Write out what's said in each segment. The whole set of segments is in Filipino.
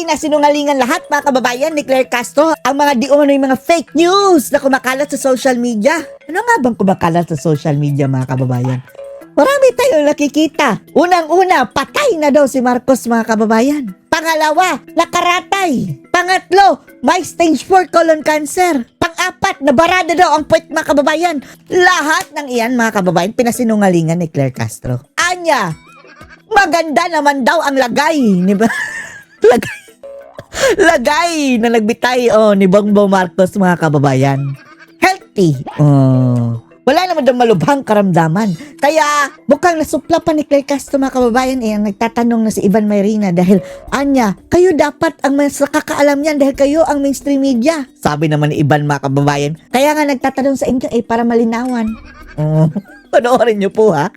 na sinungalingan lahat mga kababayan ni Claire Castro. Ang mga di umano yung mga fake news na kumakalat sa social media. Ano nga bang kumakalat sa social media mga kababayan? Marami tayong nakikita. Unang-una, patay na daw si Marcos mga kababayan. Pangalawa, nakaratay. Pangatlo, may stage 4 colon cancer. Pang-apat, nabarada daw ang puwet mga kababayan. Lahat ng iyan mga kababayan, pinasinungalingan ni Claire Castro. Anya, maganda naman daw ang lagay. Lagay na nagbitay ni Bongbong Marcos mga kababayan. Healthy. Wala naman daw malubhang karamdaman. Kaya mukhang nasupla pa ni Claire Castro mga kababayan ang nagtatanong na si Ivan Mayrina dahil anya, kayo dapat ang mas nakakaalam yan dahil kayo ang mainstream media. Sabi naman ni Ivan mga kababayan. Kaya nga nagtatanong sa inyo para malinawan. Panoorin niyo po ha.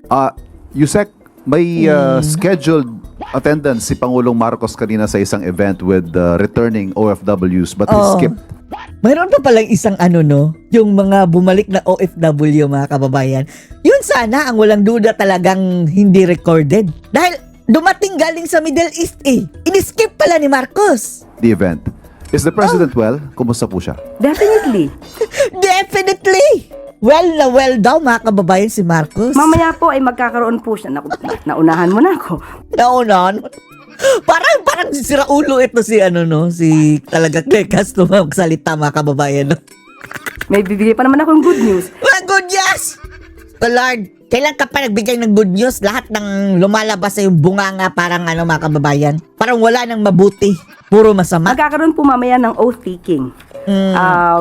Yusek, may scheduled attendance si Pangulong Marcos kanina sa isang event with returning OFWs but he skipped. Mayroon pa palang isang yung mga bumalik na OFW mga kababayan. Yun sana ang walang duda talagang hindi recorded. Dahil dumating galing sa Middle East Ini-skip pala ni Marcos. The event. Is the President well? Kumusta po siya? Definitely. Definitely! Well daw mga kababayan si Marcos. Mamaya po ay magkakaroon po siya. Naku, naunahan mo na ako. Naunan. Parang sira ulo ito si si talaga Claire Castro magsalita mga kababayan. May bibigay pa naman akong good news. Good news! Oh Lord, kailan ka pa nagbigay ng good news? Lahat ng lumalabas sa yung bunganga parang mga kababayan. Parang wala nang mabuti. Puro masama. Magkakaroon po mamaya ng oath-taking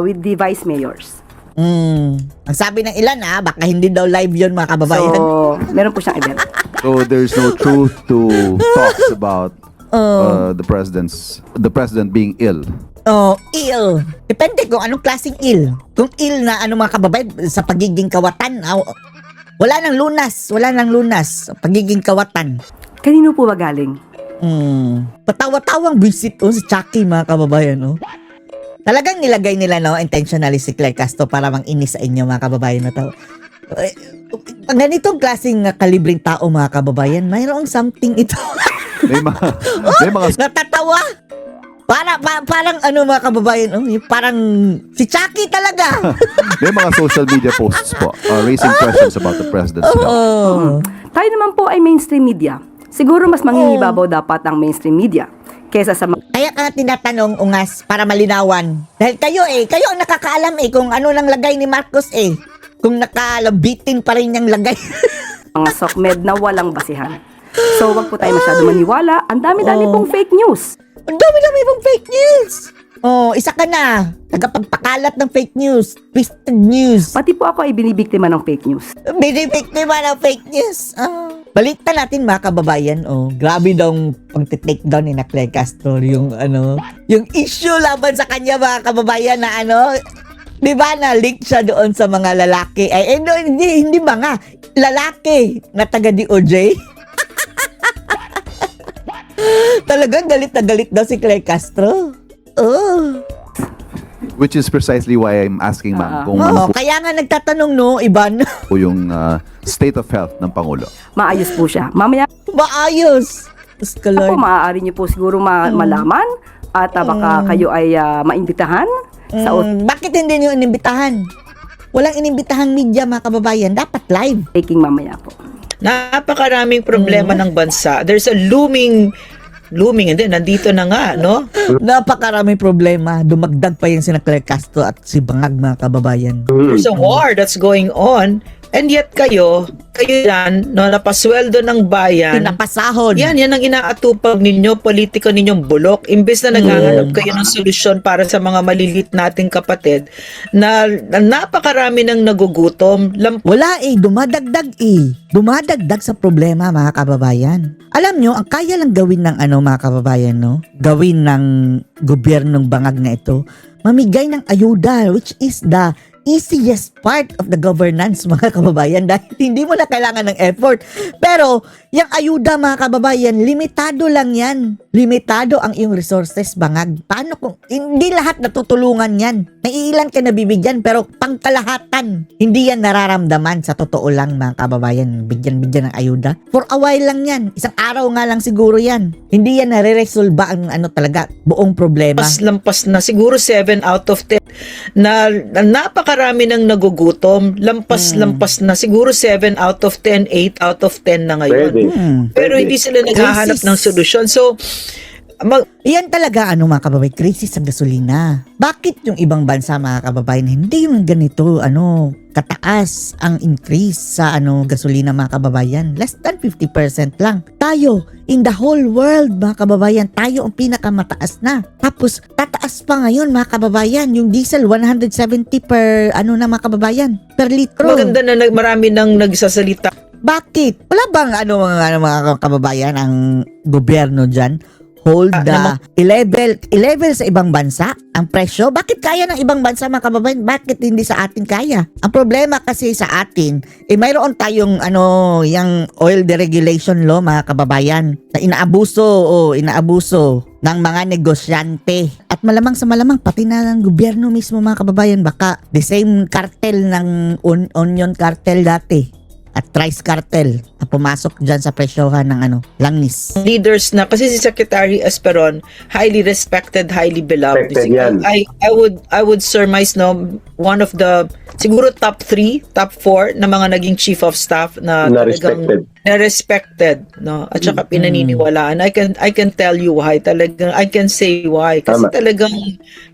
with the vice mayors. Ang sabi ng ilan baka hindi daw live yon mga kababayan. So, meron po siyang event. So there's no truth to talks about the president being ill. Ill. Depende kung anong klaseng ill. Kung ill na mga kababayan sa pagiging kawatan. Wala nang lunas sa pagiging kawatan. Kanino po ba galing? Patawa-tawang visit si Chucky mga kababayan. Talagang nilagay nila intentionally si Claire Castro para mang-inis sa inyo mga kababayan na tao. Ganitong klaseng kalibring tao mga kababayan, mayroong something ito. May mga Natatawa. Parang mga kababayan, parang si Chucky talaga. may mga social media posts po raising questions about the president's health. Tayo naman po ay mainstream media. Siguro mas mangingibabaw dapat ang mainstream media kesa sa Kaya ka tinatanong, Ungas, para malinawan. Dahil kayo ang nakakaalam kung ano nang lagay ni Marcos Kung nakalabitin pa rin niyang lagay. mga SOCMED na walang basihan. So, wag po tayo masyado maniwala. Ang dami-dami pong fake news. Ang dami-dami pong fake news. Isa ka na. Tagapagpakalat ng fake news. Twisted news. Pati po ako ay binibiktima ng fake news. Binibiktima ng fake news. Balikan natin mga kababayan. Grabe daw pag-take down ni Claire Castro yung issue laban sa kanya mga kababayan na di ba na-link siya doon sa mga lalaki. Hindi mga lalaki na taga DOJ. Talagang galit na galit daw si Claire Castro. Which is precisely why I'm asking ma'am kung kaya nga nagtatanong Ivan. po yung state of health ng Pangulo. Maayos po siya. Mamaya Maayos. po, maaari niyo po siguro malaman at baka kayo ay maimbitahan sa Bakit hindi niyo inimbitahan? Walang inimbitahang media mga kababayan. Dapat live. taking mamaya po. Napakaraming problema ng bansa. There's a looming, and then nandito na nga, no? Napakaraming problema. Dumagdag pa yung sina Claire Castro at si Bangag mga kababayan. There's a war that's going on, and yet kayo yan, napasweldo ng bayan. Pinapasahod. Yan ang inaatupag ninyo, politika ninyong bulok. Imbes na naghahanap kayo ng solusyon para sa mga malilit nating kapatid na napakarami ng nagugutom. Wala dumadagdag Dumadagdag sa problema mga kababayan. Alam nyo, ang kaya lang gawin ng mga kababayan, gawin ng gobyernong Bangag na ito, mamigay ng ayuda, which is the easiest part of the governance, mga kababayan, dahil hindi mo na kailangan ng effort. Pero, yung ayuda, mga kababayan, limitado lang yan. Limitado ang iyong resources, bangag. Paano kung hindi lahat natutulungan yan? May ilan ka nabibigyan, pero pangkalahatan. Hindi yan nararamdaman, sa totoo lang, mga kababayan, bigyan ng ayuda. For a while lang yan. Isang araw nga lang siguro yan. Hindi yan nare-resolve ang talaga, buong problema. Lampas na siguro 7 out of 10 na napakarami ng nagugutom. Lampas na siguro 7 out of 10, 8 out of 10 na ngayon. Pwede. Pero hindi sila naghahanap ng solusyon. So, Iyan talaga, mga kababayan, krisis sa gasolina. Bakit yung ibang bansa, mga kababayan, hindi yung ganito, kataas ang increase sa gasolina, mga kababayan? Less than 50% lang. Tayo, in the whole world, mga kababayan, tayo ang pinakamataas na. Tapos, tataas pa ngayon, mga kababayan, yung diesel 170 per, mga kababayan, per litro. maganda na marami nang nagsasalita. Bakit? Wala bang mga kababayan ang gobyerno dyan? Hold the level sa ibang bansa ang presyo. Bakit kaya ng ibang bansa, mga kababayan? Bakit hindi sa atin kaya? Ang problema kasi sa atin, mayroon tayong yung oil deregulation law, mga kababayan, na inaabuso ng mga negosyante. At malamang sa malamang, pati na ng gobyerno mismo, mga kababayan, baka the same cartel ng onion cartel dati at rice cartel na pumasok dyan sa presyohan ng langis. Leaders na, kasi si Secretary Esperon, highly respected, highly beloved. Respected yan. I would surmise, one of the, siguro top 3, top 4 na mga naging chief of staff na Na-respected. respected, at saka pinaniniwalaan. I can tell you why. Talagang, I can say why. Kasi Tama. talagang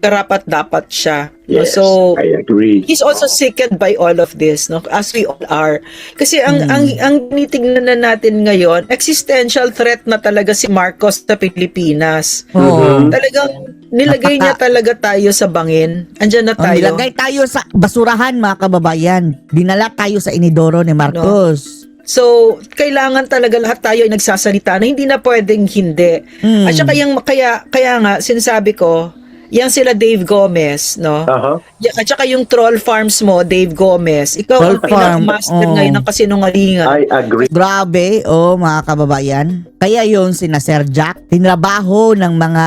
karapat dapat siya. Yes, So, I agree. he's also sickened by all of this, as we all are. Kasi ang tinitingnan na natin ngayon, existential threat na talaga si Marcos sa Pilipinas. Talagang nilagay niya talaga tayo sa bangin. Andiyan na tayo. Nilagay tayo sa basurahan, mga kababayan. Dinala tayo sa inidoro ni Marcos. So, kailangan talaga lahat tayo ay nagsasalita na hindi na pwedeng hindi. At saka kaya nga sinasabi ko, yang sila Dave Gomez, Aha. At saka yung troll farms mo, Dave Gomez. Ikaw Troll ang pinaka-master farm, ngayon ng kasinungalingan. I agree. Grabe, mga kababayan. Kaya yun, sina Sir Jack, tinrabaho ng mga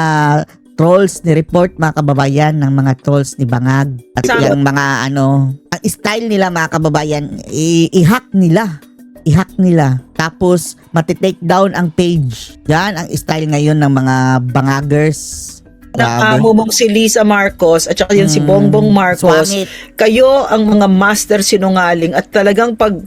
trolls ni Report, mga kababayan, ng mga trolls ni Bangag. At yung mga ang style nila, mga kababayan, i-hack nila. Tapos, matitake down ang page. Yan ang style ngayon ng mga bangagers. Ng amo mong si Lisa Marcos at saka yung si Bongbong Marcos, Swangit. kayo ang mga master sinungaling at talagang pag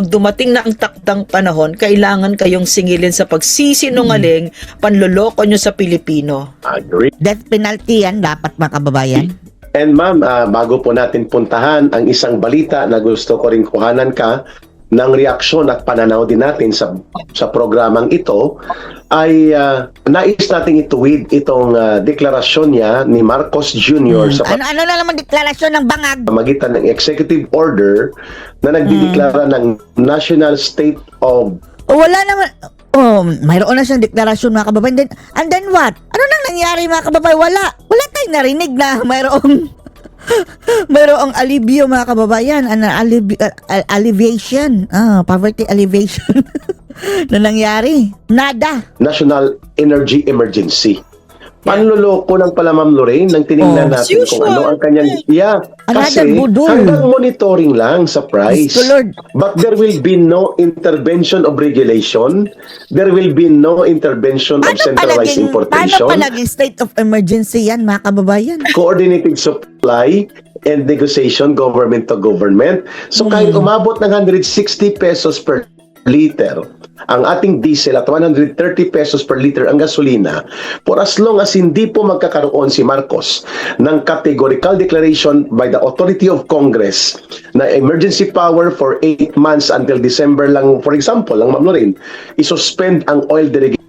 dumating na ang takdang panahon, kailangan kayong singilin sa pagsisinungaling, panloloko nyo sa Pilipino. Agree. Death penalty yan, dapat, mga kababayan. And ma'am, bago po natin puntahan ang isang balita na gusto ko rin kuhanan ka ng reaksyon at pananaw din natin sa programang ito, ay nais nating ituwid itong deklarasyon niya ni Marcos Jr. sa Ano na naman deklarasyon ng Bangag? pamagitan ng executive order na nagdideklara ng national state of Wala naman. Mayroon na siyang deklarasyon, mga kababayan. And then what? Ano nang nangyari, mga kababayan? Wala tayong narinig na mayroong alibyo, mga kababayan. Alleviation. Poverty alleviation na nangyari. Nada. National Energy Emergency. Panloloko lang pala, Ma'am Lorraine, nang tinignan natin kung ano ang kanyang... Kasi Another budol. hanggang monitoring lang sa price. Gusto, Lord. But there will be no intervention of regulation. There will be no intervention of centralized Paano importation. palaging state of emergency yan, mga kababayan? Coordinated supply and negotiation government to government. So kahit umabot ng 160 pesos per liter ang ating diesel at 130 pesos per liter ang gasolina, for as long as hindi po magkakaroon si Marcos ng categorical declaration by the authority of Congress na emergency power for 8 months until December lang, for example, lang Ma'am Lorraine, isuspend ang oil deregulation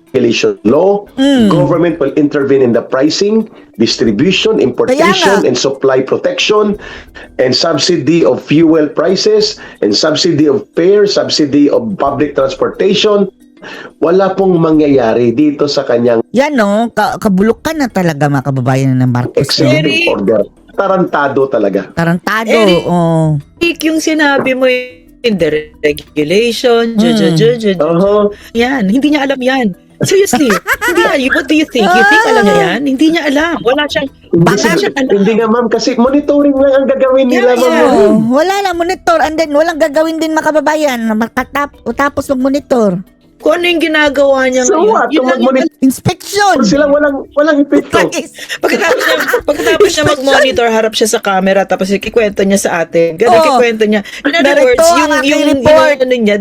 law, government will intervene in the pricing, distribution, importation, and supply protection, and subsidy of fuel prices, and subsidy of fare, subsidy of public transportation. Wala pong mangyayari dito sa kanyang Yan, kabulukan na talaga, mga kababayan, ng Marcos. executive order. tarantado talaga. Tarantado. Eh, Oh. Yung sinabi mo in the regulation, yan, hindi niya alam yan. Seriously, what do you think? You think alam niya yan? Hindi niya alam. Wala siyang alam. Hindi nga ma'am, kasi monitoring lang ang gagawin nila. Yeah, ma'am. yeah. Oh, wala lang monitor and then walang gagawin din mga kababayan tapos mag-monitor. Kung ano yung ginagawa niya So ngayon. what? Yun Kung lang yung mag-monitor Inspection. sila, walang epekto. Pagkatapos niya mag-monitor, harap siya sa camera, tapos ikikwento niya sa atin. Ganun, ikikwento niya. In other Narito words, ang aking yung report. ano niya,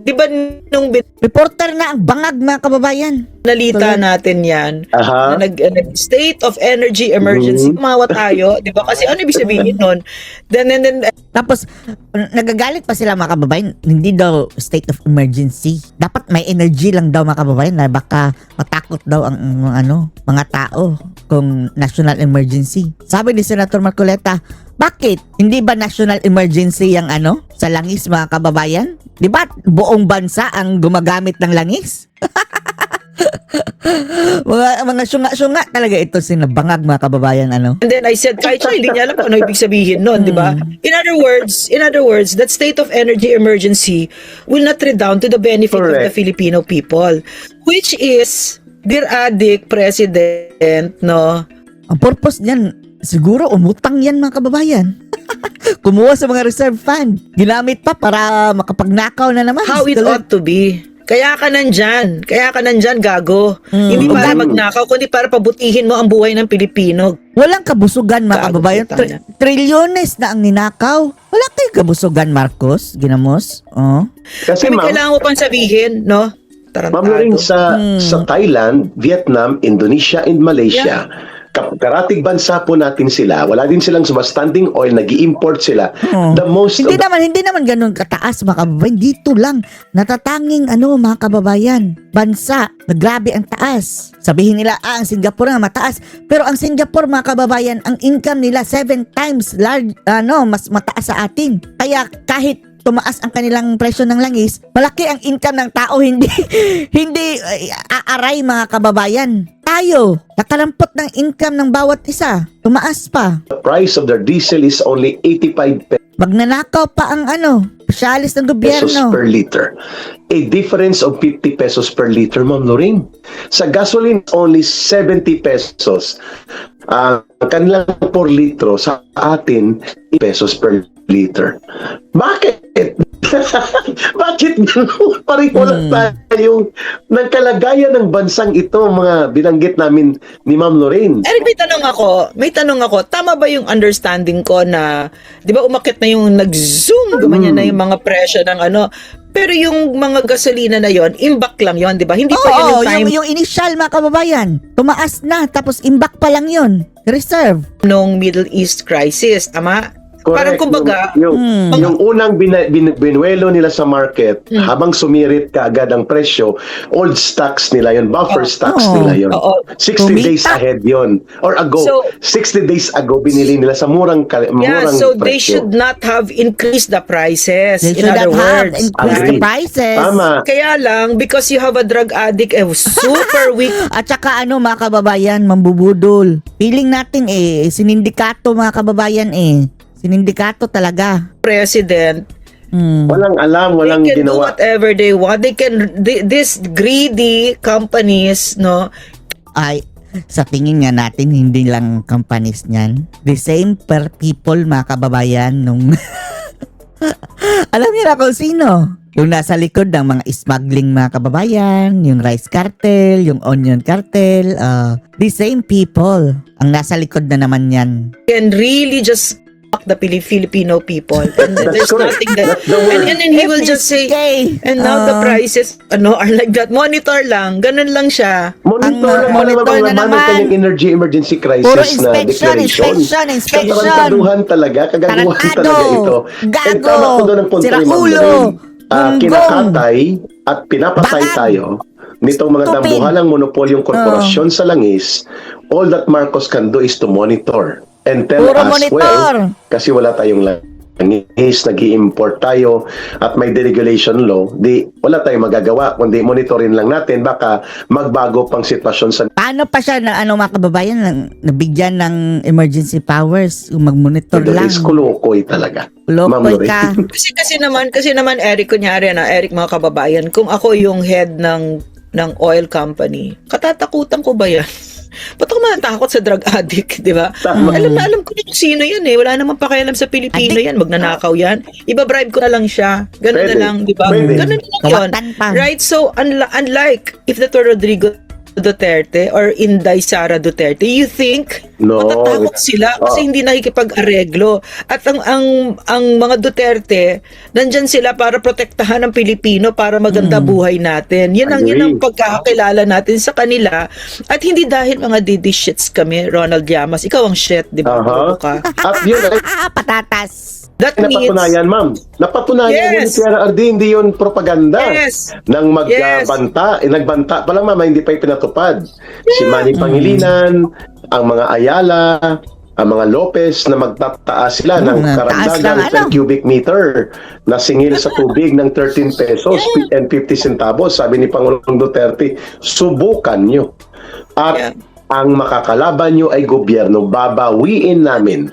di ba nung Reporter na ang bangag mga kababayan. binalita natin yan, Aha. na state of energy emergency, kumawa tayo, di ba? Kasi ano ibig sabihin nun? Then, Tapos nagagalit pa sila mga kababayan. Hindi daw state of emergency. Dapat may energy lang daw mga kababayan na baka matakot daw ang mga tao kung national emergency. Sabi ni Senator Marcoleta, bakit? Hindi ba national emergency ang sa langis mga kababayan? Di ba buong bansa ang gumagamit ng langis? mga syunga-syunga talaga ito sinabangag mga kababayan and then I said, kahit siya, hindi niya alam kung ano ibig sabihin nun, di ba? In other words, that state of energy emergency will not redound to the benefit of the Correct. Filipino people. Which is, Dear Adik, President, no? Ang purpose niyan, siguro umutang yan mga kababayan. Kumuha sa mga reserve fund. Ginamit pa para makapagnakaw na naman. How it ought to be. Kaya ka nandyan, gago. Hindi para magnakaw, kundi para pabutihin mo ang buhay ng Pilipino. Walang kabusugan mga Gago kababayan. po tayo. Trilyones na ang ninakaw. Wala kayong kabusugan, Marcos. Ginamos. Oh. Kasi Kami ma'am, kailangan mo pang sabihin, no? Ma'am Loring, Tarantado. sa Thailand, Vietnam, Indonesia, and Malaysia, karatig bansa po natin sila. Wala din silang substanding oil, nag-i-import sila. Oh. The most Hindi naman ganun kataas mga kababayan. Dito lang natatanging mga kababayan. Bansa na grabe ang taas. Sabihin nila ang Singapore nga mataas. Pero ang Singapore mga kababayan, ang income nila 7 times large, mas mataas sa atin. Kaya kahit tumaas ang kanilang presyo ng langis, malaki ang income ng tao, hindi aaray mga kababayan. Tayo, nakalampot ng income ng bawat isa. Tumaas pa. the price of their diesel is only 85 Magnanakaw pa ang pasyalis ng pesos gobyerno. per liter. A difference of 50 pesos per liter, Ma'am Loring. Sa gasoline, only 70 pesos. Ang kanilang 4 litro sa atin, pesos per liter. Bakit? Bakit gano'n? Parang wala tayong nagkalagayan ng bansang ito, mga binanggit namin ni Ma'am Lorraine. Eric, may tanong ako, tama ba yung understanding ko na, di ba umakit na yung nag-zoom, gumanyan na yung mga presyo ng pero yung mga gasolina na yon, imbak lang yon, di ba? Hindi pa yun yung time yung initial mga kababayan, tumaas na, tapos imbak pa lang yun. Reserve. nung Middle East crisis, tama? Parang kumbaga, Yung unang binuelo nila sa market, habang sumirit kaagad ang presyo, old stocks nila yun, buffer stocks nila yun. Oo. 60 days Kumita. ahead yun. Or ago, So- 60 days ago, binili nila sa murang so they presyo. should not have increased the prices. They In should other not have words. increased the Agreed. prices. Tama. Kaya lang, because you have a drug addict, super weak At saka mga kababayan, mambubudol. Feeling natin sinindikato mga kababayan Sinindikato talaga. president, Walang alam, walang they can do ginawa. whatever they want. These greedy companies, no? Ay, sa tingin nga natin, hindi lang companies niyan. The same per people mga kababayan nung... Alam niyo na kung sino? Yung nasa likod ng mga smuggling mga kababayan, yung rice cartel, yung onion cartel, the same people ang nasa likod na naman yan. Can really just fuck the Filipino people. And there's correct. nothing that... That's the word. And then he will just say, and now the prices are like that. Monitor lang. Ganun lang siya. Monitor lang monitor naman na ang laman ng naman. kanyang energy emergency crisis Puro na inspection, declaration. inspection. Kagaguhan talaga Tarantado, ito. gago, And tama ko doon ang punto sira ni Ma'am ulo, Lorraine. gunggong, Kinakatay at pinapatay bangag, tayo nitong mga tupid. dambuhalang monopolyong korporasyon sa langis. All that Marcos can do is to monitor and tell Puro us, monitor. well, kasi wala tayong langis, nag-i-import tayo at may deregulation law, di wala tayong magagawa kundi monitorin lang natin, baka magbago pang sitwasyon sa Paano pa siya na mga kababayan nabigyan ng emergency powers kung mag-monitor Middle lang? East. Kulukoy talaga. Ma'am Lokoy Lorraine. ka. Kasi naman Eric, kunyari Eric, mga kababayan, kung ako yung head ng oil company, katatakutan ko ba yan? Ba't ako matatakot sa drug addict, di ba? Tama. Alam ko na kung sino yan eh. Wala namang pakialam sa Pilipino Addict. yan. Magnanakaw yan. Iba-bribe ko na lang siya. Ganun Pwede. na lang, di ba? Pwede. Ganun na lang yun. Kawatan pa. Right? So, unlike if that were Rodrigo Duterte or Inday Sara Duterte, you think No. matatakot sila kasi Oh. hindi nakikipag-areglo. At ang mga Duterte, nandyan sila para protektahan ng Pilipino para maganda buhay natin. Yun ang Agree. pagkakakilala natin sa kanila. At hindi dahil mga didi shits kami, Ronald Llamas. Ikaw ang shit, di ba? Aha. Bobo ka. At yun ay Patatas. That means... napatunayan, ma'am. Napatunayan yun ni Yes. Pierre RD, hindi yun propaganda. Yes. Nang Yes. nagbanta pa lang, ma'am, hindi pa pinatupad. Si Manny Pangilinan, ang mga Ayala, ang mga Lopez na magtataas sila ng taas karagdagan lang, per cubic meter na singil sa tubig ng 13 pesos and 50 centavos. Sabi ni Pangulong Duterte, subukan nyo. At Yeah. ang makakalaban nyo ay gobyerno. Babawiin namin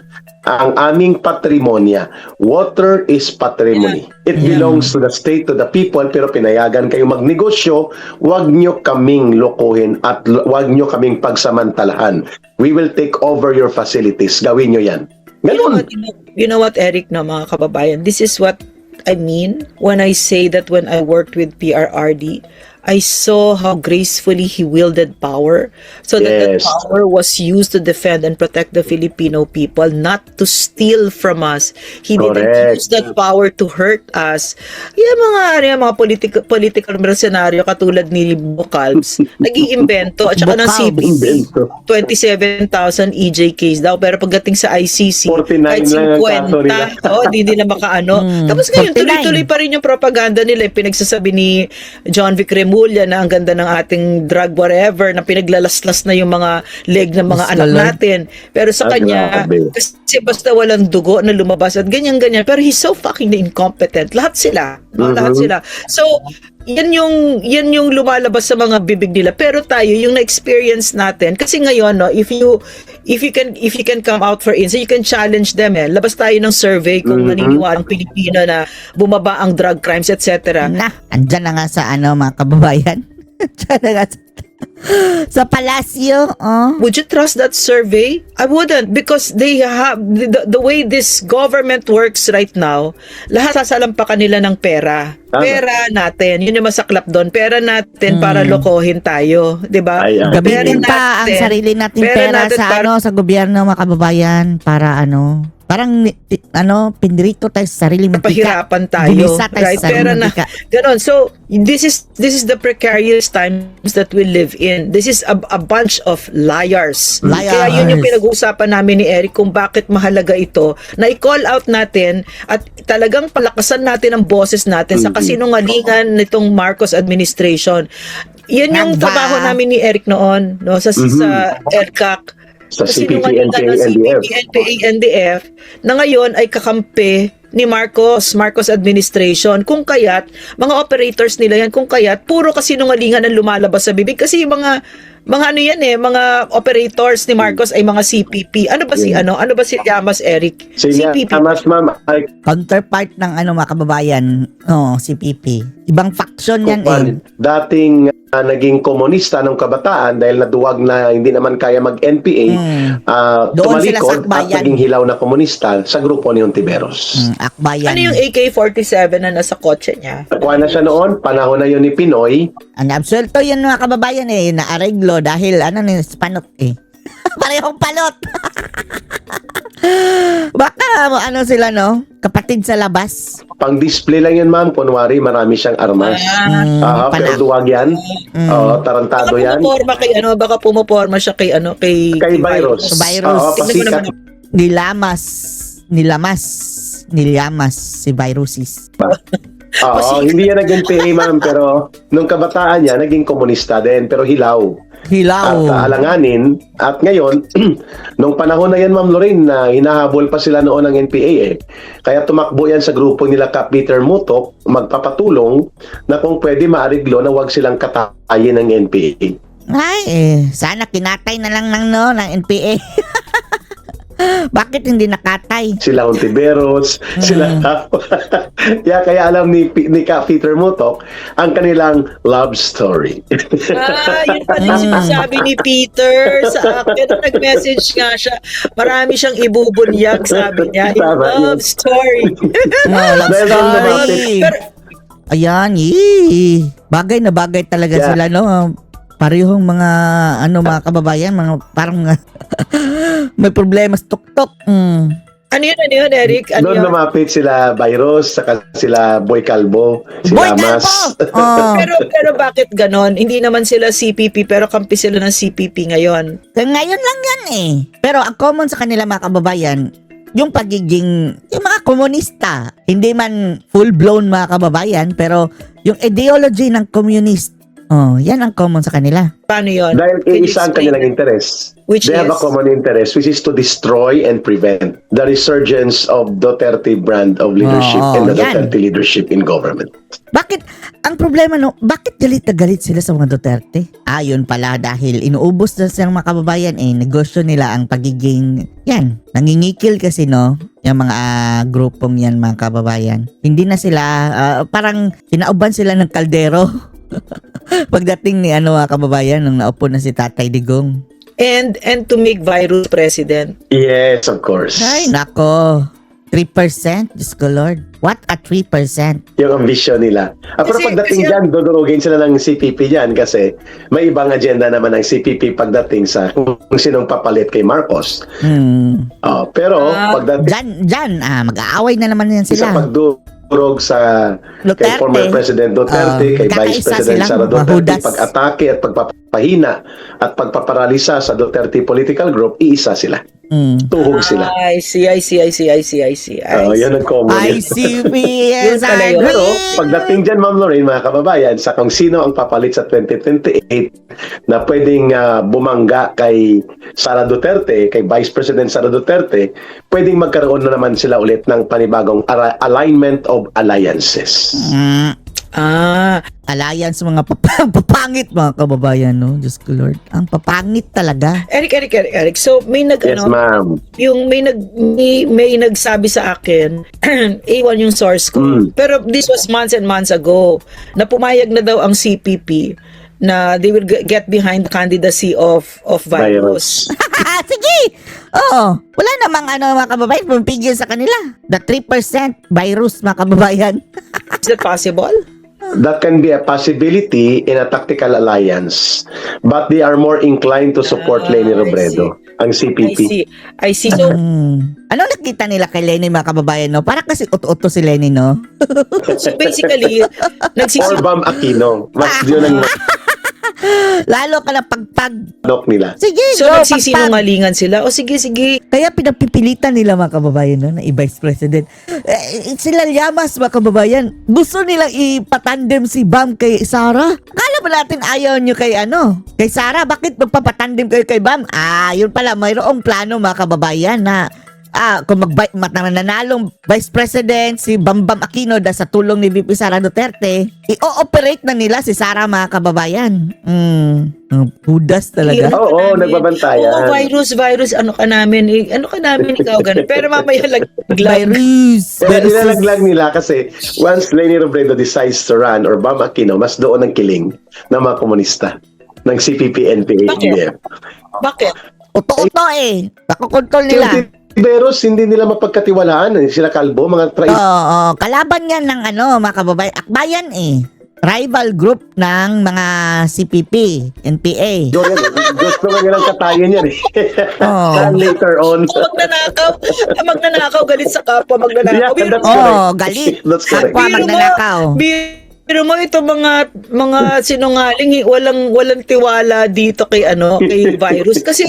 ang aming patrimonya. Water is patrimony. It belongs to the state, to the people, pero pinayagan kayo magnegosyo, wag nyo kaming lokohin at wag nyo kaming pagsamantalahan. We will take over your facilities. Gawin nyo yan. Ganun. You know what, Eric, no, mga kababayan? This is what I mean when I say that when I worked with PRRD, I saw how gracefully he wielded power so that Yes. power was used to defend and protect the Filipino people, not to steal from us. He didn't Correct. use that power to hurt us. Yung mga political mercenaryo katulad ni Bocalbs, nag-iimbento at saka ng Bocalbs. CPC. Invento. 27,000 EJKs daw, pero pagdating sa ICC 49 kahit lang ang kaso 50 nila. hindi nila makaano. Tapos 49. ngayon tuloy-tuloy pa rin yung propaganda nila. Pinagsasabi ni John Vic Remulla na ang ganda ng ating drug whatever, na pinaglalaslas na yung mga leg ng mga Yes, anak Lord. natin. Pero sa kanya, grabe. kasi basta walang dugo na lumabas at ganyan-ganyan. Pero he's so fucking incompetent. Lahat sila. No? Lahat sila. So, yan yung lumalabas sa mga bibig nila. Pero tayo, yung na-experience natin, kasi ngayon, no, if you can come out for instance, you can challenge them eh. Labas tayo ng survey kung naniniwalang Pilipino na bumaba ang drug crimes, etc. Na, andyan na nga sa mga kababayan. Andyan na nga sa palasyo. Oh. Would you trust that survey? I wouldn't, because they have the way this government works right now, lahat sasalampakan nila ng pera. Tama. Pera natin, yun yung masaklap doon. Pera natin para lokohin tayo, 'di ba? Ay, ay. Gamitin Pera pa ang natin. sarili nating Pera pera natin sa para- sa gobyerno, mga kababayan, para parang pindirito tayo sa sarili mantika. Pahirapan tayo. Gumisa tayo Right? sa sarili Pera na. mantika. Ganon. So, this is the precarious times that we live in. This is a bunch of liars. Liars. Kaya yun yung pinag-uusapan namin ni Eric kung bakit mahalaga ito na i-call out natin at talagang palakasan natin ang boses natin sa kasinungalingan nitong Marcos administration. Yan yung Nagba. trabaho namin ni Eric noon, no, sa ERCAC. Sa Kasi CPP, nung NPA, ng NDF. CPP, NPA, NDF, na ngayon ay kakampi ni Marcos administration. Kung kaya't, mga operators nila yan, kung kaya't, puro kasinungalingan ang lumalabas sa bibig. Kasi yung mga ano yan mga operators ni Marcos ay mga CPP. Ano ba si Llamas, Eric? Si CPP. Llamas, ma'am, ay Counterpart ng mga kababayan. CPP. Ibang faction yan dating naging komunista ng kabataan dahil naduwag na hindi naman kaya mag-NPA, Doon sila sa tumalikod at akbayan. naging hilaw na komunista sa grupo ni Ontiveros. Akbayan. Ano yung AK-47 na nasa kotse niya? Nakuha na siya noon, panahon na yun ni Pinoy. Ang absuelto yan mga kababayan naareglo dahil spanot Parehong palot. Baka sila kapatid sa labas. Pang-display lang yun, ma'am. Kunwari, marami siyang armas. Pero Panak. duwag yan. Tarantado yan. Baka pumoporma siya kay Kay virus. Virus. Oo, pasikat. Nilamas si Virusis. Oo, hindi yan naging PA, ma'am. Pero nung kabataan niya, naging komunista din. Pero hilaw. Hilaw. at alanganin. At ngayon, nung panahon na yan, Ma'am Lorraine, na hinahabol pa sila noon ng NPA Kaya tumakbo yan sa grupo nila Kap Peter Mutok, magpapatulong na kung pwede maariglo na wag silang katayin ng NPA. Ay, sana kinatay na lang ng NPA. Bakit hindi nakatay? Sila Hontiveros, sila kaya alam ni Kap Peter Mutok ang kanilang love story. Yun pa din sinasabi ni Peter sa akin. Nag-message nga siya. Marami siyang ibubunyag, sabi niya. Love story. Love Dahil doon story. lumapit. Pero, Ayan, bagay na bagay talaga Yeah. sila, no? Parehong mga, mga kababayan, mga parang may problema sa tuktok. ano yun, Eric? Ano Doon yun? lumapit sila Byros, saka sila Boy Calvo, Boy sila Mas. Calvo! Oh. Pero bakit ganon? Hindi naman sila CPP pero kampi sila ng CPP ngayon. Ngayon lang yan eh. Pero ang common sa kanila mga kababayan, yung pagiging, yung mga komunista. Hindi man full-blown mga kababayan, pero yung ideology ng communist, yan ang common sa kanila. Paano yun? Dahil Can you iisa ang explain kanilang it? interest. Which They have a is? common interest, which is to destroy and prevent the resurgence of Duterte brand of leadership and the yan. Duterte leadership in government. Bakit, ang problema bakit galit na galit sila sa mga Duterte? Yun pala dahil inuubos na silang mga kababayan negosyo nila ang pagiging, nangingikil kasi yung mga grupong yan mga kababayan. Hindi na sila, parang kinauban sila ng kaldero. Pagdating ni mga kababayan nung naupo na si Tatay Digong. And to make virus president. Yes, of course. Ay, nako. 3%? Diyos ko Lord. What a 3%? Yung ambition nila. Pero Kasi- pagdating kasi- dyan, dudurugin sila ng CPP dyan kasi may ibang agenda naman ng CPP pagdating sa kung sinong papalit kay Marcos. Pero pagdating Diyan, mag-aaway na naman yan sa sila. pagdurog sa kay Duterte. former President Duterte, kay Vice kakaisa President silang Sara Duterte, mahudas. pag-atake at pagpapahina at pagpaparalisa sa Duterte political group, iisa sila. Tuhog sila. I see. Yan ang common. ICPS, Yun pala yun. Pero pagdating dyan, Ma'am Lorraine, mga kababayan, sa kung sino ang papalit sa 2028 na pwedeng bumangga kay Sara Duterte, kay Vice President Sara Duterte, pwedeng magkaroon na naman sila ulit ng panibagong alignment of alliances. Alliance mga papangit mga kababayan, no? Diyos ko Lord. Ang papangit talaga. Eric. So may Yes, ma'am. yung may nagsabi sa akin, A1 yung source ko. Pero this was months and months ago na pumayag na daw ang CPP na they will get behind the candidacy of virus. Sige! Wala namang mga kababayan pumipigil sa kanila. The 3% virus mga kababayan. Is that possible? That can be a possibility in a tactical alliance. But they are more inclined to support Leni Robredo, ang CPP. I see. So, Ano nakita nila kay Lenny mga kababayan, no? Para kasi uto-uto si Lenny, no? so basically, Or Bam Aquino. Mas yun ang Lalo ka na pagpag. manok nila. Sige, so go, nagsisinungalingan sila. O sige. Kaya pinapipilitan nila mga kababayan, no, na i-Vice President. Sila Llamas mga kababayan, gusto nilang ipatandem si Bam kay Sara. Akala ba natin ayaw nyo kay kay Sara? Bakit magpapatandem kayo kay Bam? Yun pala, mayroong plano mga kababayan na kung mananalong Vice President si Bambam Aquino sa tulong ni VP Sara Duterte, i-ooperate na nila si Sara mga kababayan. Pudas talaga. Oo, nagbabantayan. Virus, ano ka namin, ikaw ganun. Pero mamaya Virus. Kaya nilalaglag nila kasi once Leni Robredo decides to run or Bam Aquino, mas doon ang kiling ng mga komunista ng CPP, NPA, ADF. Bakit? Uto-uto nakokontrol nila. Veros, hindi nila mapagkatiwalaan. Sila kalbo, mga Kalaban yan ng mga kababayan. Akbayan rival group ng mga CPP, NPA. Gusto nga nilang katayin yan And later on. Magnanakaw, galit sa kapwa, magnanakaw. Yeah, that's correct. Galit. That's correct. Kapwa magnanakaw. Pero mo ito mga sinungaling, walang tiwala dito kay kay virus kasi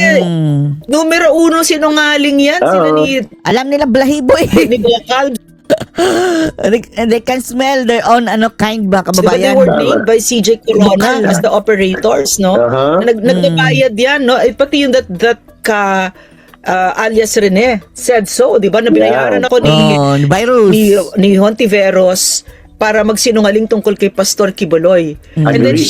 numero 1 sinungaling yan, sila ni Alam nila blahibo ni Bocal. And they can smell their own kind mga Diba they kababayan. were named by CJ Corona as the operators, no? Aha. Nagbabayad yan, no? Eh, pati yung that alias Rene said so, di ba? Na binayaran ako Oh, virus. ni Hontiveros para magsinungaling tungkol kay Pastor Kibuloy. And then Agree.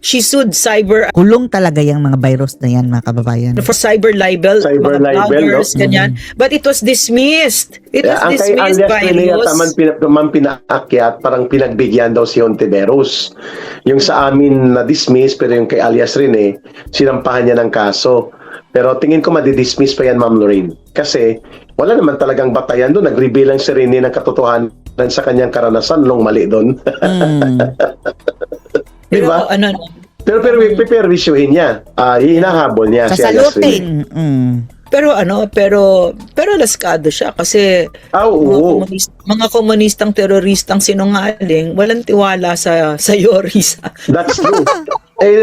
she sued cyber Kulong talaga yung mga virus na yan mga kababayan. for cyber libel, Cyber mga libel, bloggers, no? ganyan. But it was dismissed. It was Ang kay dismissed alias by Rene news. at man pinaakyat, parang pinagbigyan daw si Hontiveros. Yung sa amin na-dismiss, pero yung kay alias Rene, sinampahan niya ng kaso. Pero tingin ko madidismiss pa yan, Ma'am Lorraine. Kasi wala naman talagang batayan doon. Nag-reveal lang si Rene ng katotohanan sa kanyang karanasan nung mali doon. Di Pero ba? ano, Pero piperwisyuhin niya. Hinahabol niya si alias Rene. Sasalutin. pero laskado siya kasi Oo. mga komunistang teroristang sinungaling, walang tiwala sa Yorisa. That's true.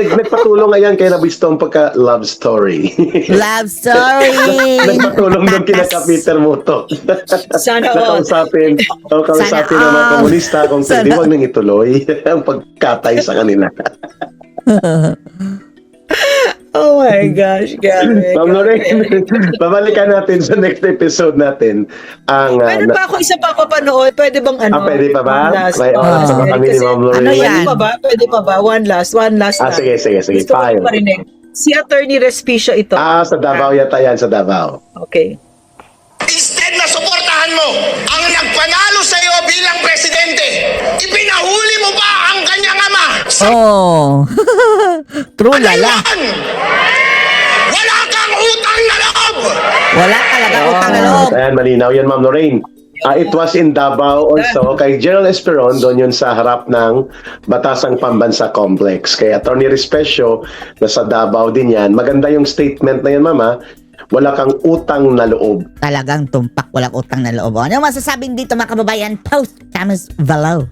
Nagpatulong nga yan kay Nabistong pagka love story. Love story. Nagpatulong doon kina ka Peter Muto. Sana all. Kausapin ng mga all. komunista kung Sana- pwede wag nang ituloy ang pagkatay sa kanila. Oh my gosh, grabe. Ma'am Lorraine, babalikan natin sa next episode natin ang Meron pa ako isa pa papanood. Pwede bang pwede pa ba? one last? May oras pa ba kami ni Kasi- Ma'am Lorraine? Ano yan? Pwede pa ba? One last. Sige, Gusto ko fine. marinig. Si Attorney Respicio ito. Sa Davao yata yan, sa Davao. Okay. Instead na suportahan mo ang nagpanalo sa iyo bilang presidente, ipinahuli mo pa ang kanyang ama sa Oh. True lala. Taiwan! Wala kang utang na loob! Wala talaga utang na loob. Ayan, malinaw yan, Ma'am Lorraine. It was in Davao also. Kay General Esperon, doon yun sa harap ng Batasang Pambansa Complex. Kay Attorney Respecio, nasa Davao din yan. Maganda yung statement na yan, Mama. Wala kang utang na loob. Talagang tumpak, walang utang na loob. Ano masasabing dito mga kababayan? Post comments below.